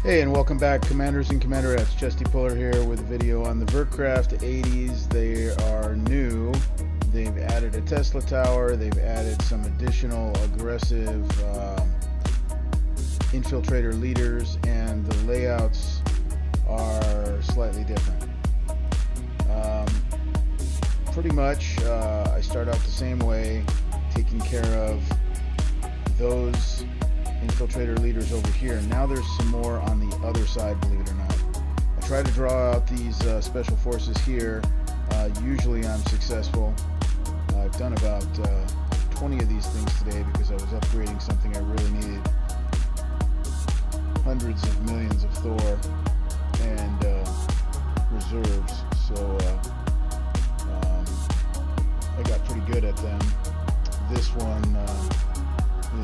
Hey, and welcome back, Commanders and Commanderettes. Chesty Puller here with a video on the Vertcraft 80s. They are new. They've added a Tesla tower. They've added some additional aggressive infiltrator leaders, and the layouts are slightly different. Pretty much, I start out the same way, taking care of those infiltrator leaders over here. Now there's some more on the other side, believe it or not. I try to draw out these special forces here. Usually I'm successful. I've done about 20 of these things today because I was upgrading something I really needed. Hundreds of millions of Thor and reserves. So I got pretty good at them. This one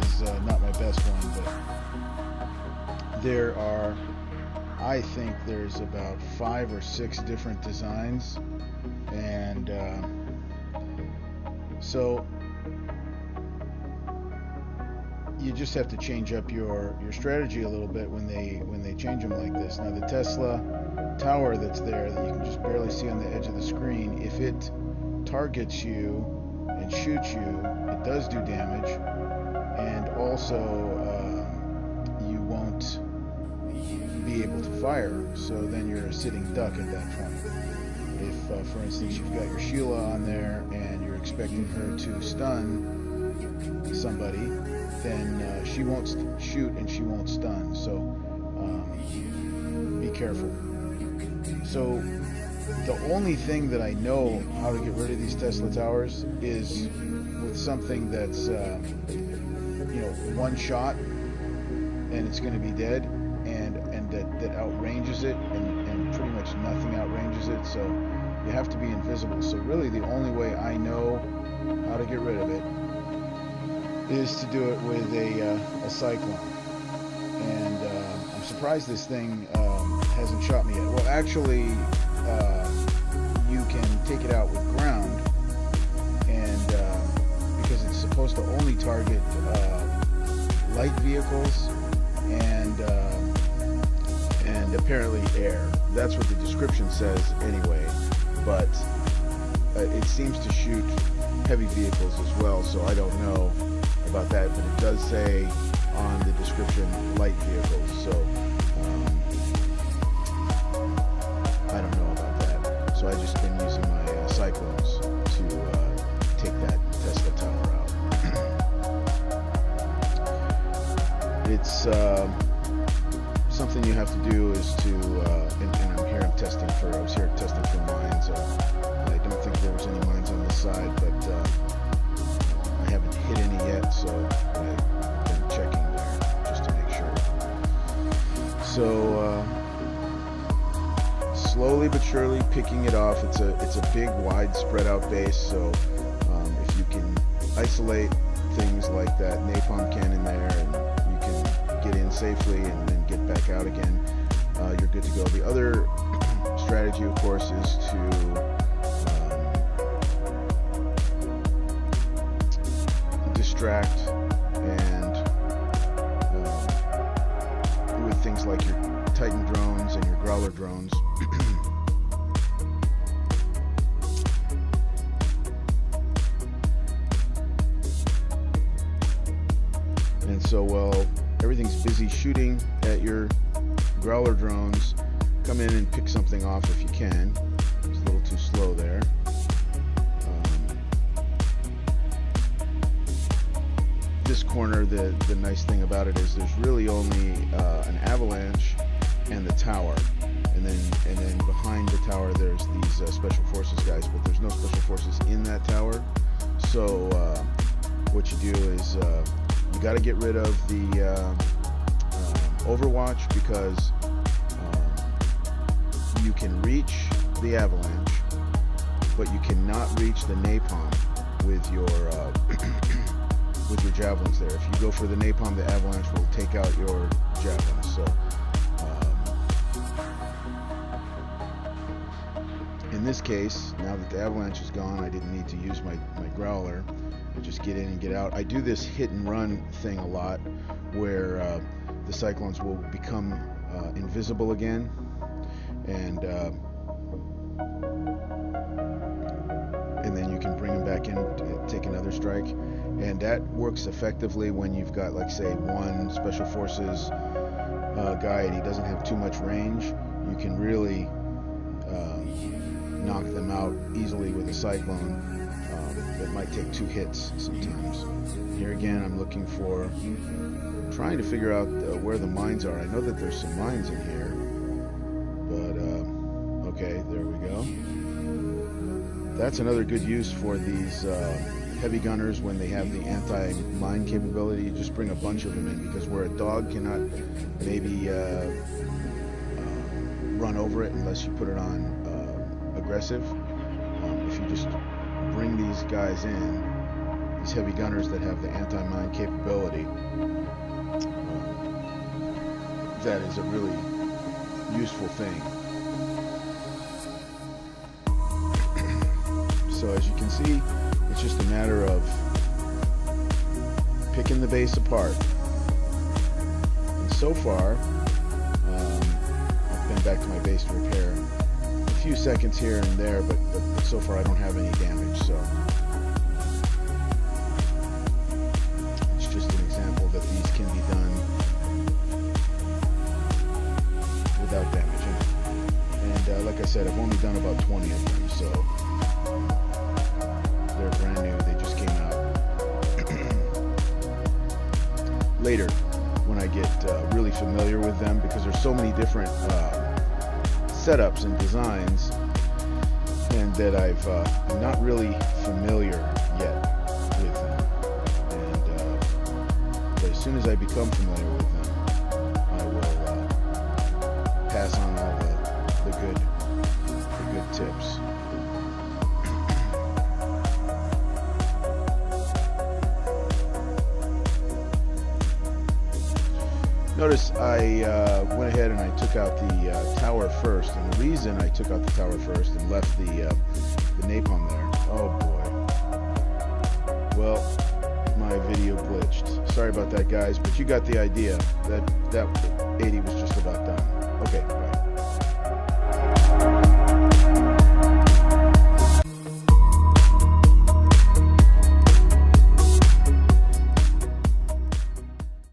is not my best one, but there are, I think there's about 5 or 6 different designs, and so you just have to change up your strategy a little bit when they change them like this. Now the Tesla tower that's there that you can just barely see on the edge of the screen, if it targets you and shoots you, it does do damage, and also you won't be able to fire, so then you're a sitting duck at that point. If for instance you've got your Sheila on there and you're expecting her to stun somebody, then she won't shoot and she won't stun, so be careful. So the only thing that I know how to get rid of these Tesla towers is with something that's one shot and it's going to be dead, and that outranges it, and pretty much nothing outranges it, so you have to be invisible. So really the only way I know how to get rid of it is to do it with a cyclone, and I'm surprised this thing hasn't shot me yet. Well, actually you can take it out with ground, and because it's supposed to only target light vehicles and apparently air. That's what the description says anyway, but it seems to shoot heavy vehicles as well, so I don't know about that, but it does say on the description light vehicles, so I don't know about that. So I just been using my cyclones to take that Tesla tower out. It's something you have to do is to, and I was here testing for mines. I don't think there was any mines on this side, but I haven't hit any yet, so I've been checking there just to make sure. So slowly but surely picking it off. It's a big, wide, spread out base, so if you can isolate things like that napalm cannon there, and you can get in safely and then get back out again, you're good to go. The other strategy, of course, is to distract, and with things like your Titan drones and your Growler drones. And so while everything's busy shooting at your Growler drones, come in and pick something off if you can. It's a little too slow there. This corner, the nice thing about it is there's really only an avalanche and the tower, and then behind the tower there's these special forces guys, but there's no special forces in that tower. So what you do is you got to get rid of the Overwatch, because you can reach the avalanche, but you cannot reach the napalm with your with your javelins there. If you go for the napalm, the avalanche will take out your javelins. So in this case, now that the avalanche is gone, I didn't need to use my Growler. I just get in and get out. I do this hit and run thing a lot, where the cyclones will become invisible again, and then you can bring him back in, take another strike, and that works effectively when you've got, like, say, one Special Forces guy and he doesn't have too much range. You can really knock them out easily with a Cyclone. That might take 2 hits sometimes. Here again, I'm looking for, trying to figure out where the mines are. I know that there's some mines in here, but okay, there we go. That's another good use for these heavy gunners when they have the anti-mine capability. You just bring a bunch of them in, because where a dog cannot maybe run over it unless you put it on aggressive, if you just bring these guys in, these heavy gunners that have the anti-mine capability, that is a really useful thing. So as you can see, it's just a matter of picking the base apart. And so far, I've been back to my base to repair. A few seconds here and there, but so far I don't have any damage. So it's just an example that these can be done without damage. And like I said, I've only done about 20 of them, so they're brand new. They just came out. Later, when I get really familiar with them, because there's so many different setups and designs, and that I'm not really familiar yet with them. And but as soon as I become familiar with them, I will pass on all the good tips. Notice I went ahead and I took out the tower first, and the reason I took out the tower first and left the napalm there, oh boy, well, my video glitched. Sorry about that, guys, but you got the idea. That 80 was just about done.